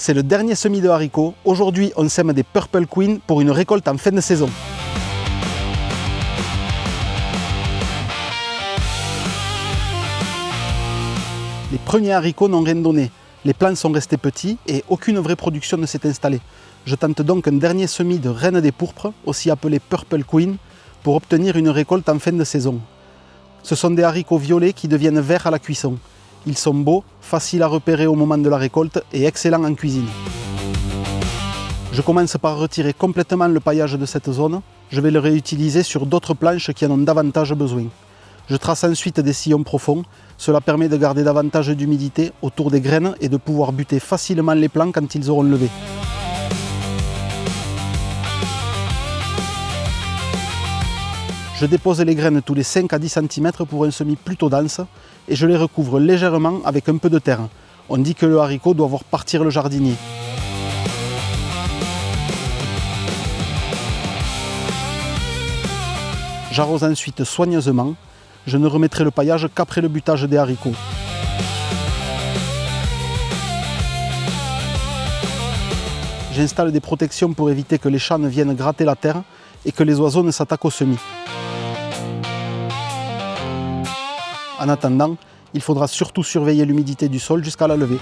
C'est le dernier semis de haricots. Aujourd'hui, on sème des Purple Queen pour une récolte en fin de saison. Les premiers haricots n'ont rien donné. Les plants sont restés petits et aucune vraie production ne s'est installée. Je tente donc un dernier semis de Reine des Pourpres, aussi appelé Purple Queen, pour obtenir une récolte en fin de saison. Ce sont des haricots violets qui deviennent verts à la cuisson. Ils sont beaux, faciles à repérer au moment de la récolte et excellents en cuisine. Je commence par retirer complètement le paillage de cette zone. Je vais le réutiliser sur d'autres planches qui en ont davantage besoin. Je trace ensuite des sillons profonds. Cela permet de garder davantage d'humidité autour des graines et de pouvoir buter facilement les plants quand ils auront levé. Je dépose les graines tous les 5 à 10 cm pour un semis plutôt dense et je les recouvre légèrement avec un peu de terre. On dit que le haricot doit voir partir le jardinier. J'arrose ensuite soigneusement. Je ne remettrai le paillage qu'après le butage des haricots. J'installe des protections pour éviter que les chats ne viennent gratter la terre et que les oiseaux ne s'attaquent au semis. En attendant, il faudra surtout surveiller l'humidité du sol jusqu'à la levée.